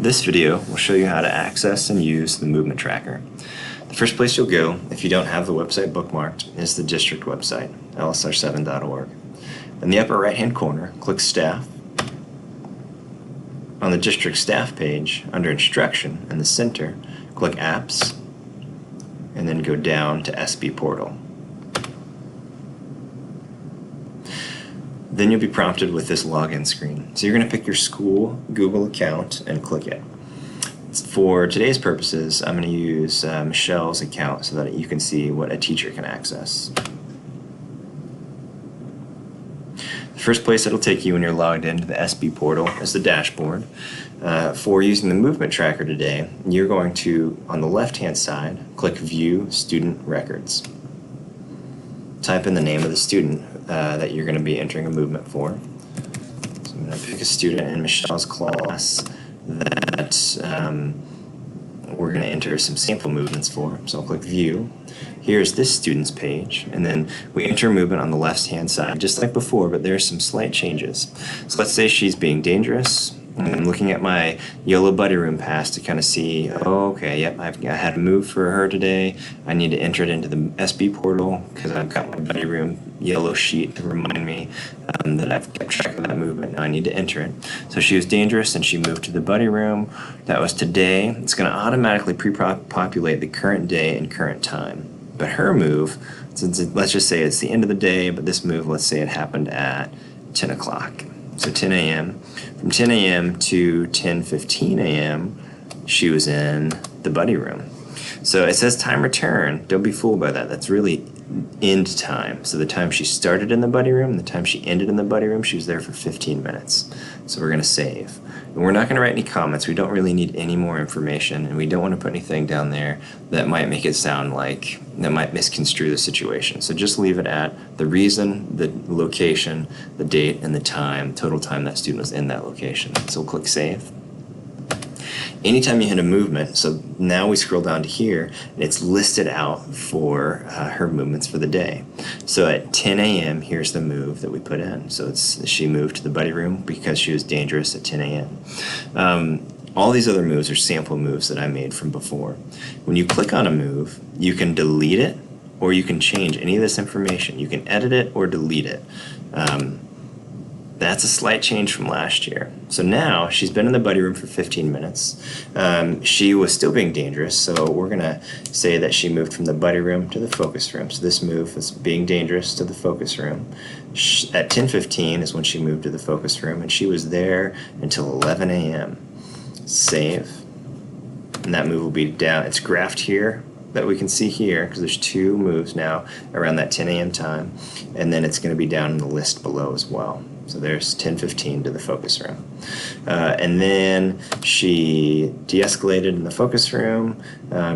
This video will show you how to access and use the movement tracker. The first place you'll go, if you don't have the website bookmarked, is the district website, lsr7.org. In the upper right hand corner, click Staff. On the district staff page, under Instruction in the center, click Apps, and then go down to SB Portal. Then you'll be prompted with this login screen. So you're going to pick your school Google account and click it. For today's purposes, I'm going to use Michelle's account so that you can see what a teacher can access. The first place it'll take you when you're logged into the SB portal is the dashboard. For using the movement tracker today, you're going to, on the left-hand side, click View Student Records. Type in the name of the student that you're going to be entering a movement for. So I'm going to pick a student in Michelle's class that we're going to enter some sample movements for. So I'll click View. Here's this student's page, and then we enter a movement on the left-hand side, just like before, but there are some slight changes. So let's say she's being dangerous. I'm looking at my yellow buddy room pass to kind of see, oh, okay, yep, I had a move for her today. I need to enter it into the SB portal because I've got my buddy room yellow sheet to remind me that I've kept track of that movement. Now I need to enter it. So she was dangerous and she moved to the buddy room. That was today. It's going to automatically pre-populate the current day and current time. But her move, let's just say it's the end of the day, but this move, let's say it happened at 10 o'clock. So 10 a.m. From 10 a.m. to 10:15 a.m., she was in the buddy room. So it says time return. Don't be fooled by that. That's really end time. So the time she started in the buddy room and the time she ended in the buddy room, she was there for 15 minutes. So we're going to save. And we're not going to write any comments. We don't really need any more information, and we don't want to put anything down there that might make it sound like, that might misconstrue the situation. So just leave it at the reason, the location, the date, and the time, total time that student was in that location. So we'll click Save. Anytime you hit a movement, so now we scroll down to here, and it's listed out for her movements for the day. So at 10 a.m., here's the move that we put in. So she moved to the buddy room because she was dangerous at 10 a.m. All these other moves are sample moves that I made from before. When you click on a move, you can delete it or you can change any of this information. You can edit it or delete it. That's a slight change from last year. So now she's been in the buddy room for 15 minutes. She was still being dangerous, so we're going to say that she moved from the buddy room to the focus room. So this move was being dangerous to the focus room. At 10:15 is when she moved to the focus room, and she was there until 11 a.m. Save. And that move will be down. It's graphed here that we can see here because there's two moves now around that 10 a.m. time, and then it's going to be down in the list below as well. So there's 10:15 to the focus room. And then she de-escalated in the focus room.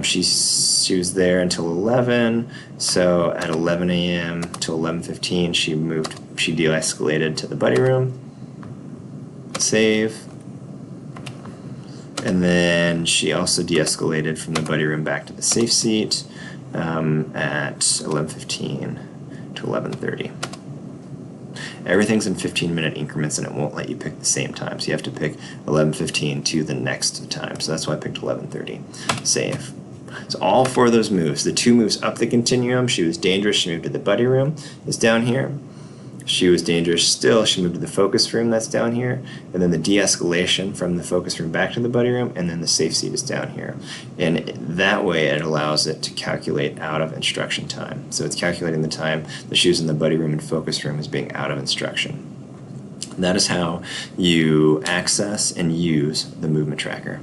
She was there until 11. So at 11 a.m. to 11:15, she de-escalated to the buddy room. Save. And then she also de-escalated from the buddy room back to the safe seat at 11:15 to 11:30. Everything's in 15-minute increments, and it won't let you pick the same time. So you have to pick 11:15 to the next time. So that's why I picked 11:30. Save. So all four of those moves, the two moves up the continuum, she was dangerous, she moved to the buddy room, is down here. She was dangerous still, she moved to the focus room, that's down here. And then the de-escalation from the focus room back to the buddy room, and then the safe seat is down here. And that way it allows it to calculate out of instruction time. So it's calculating the time that she was in the buddy room and focus room as being out of instruction. That is how you access and use the movement tracker.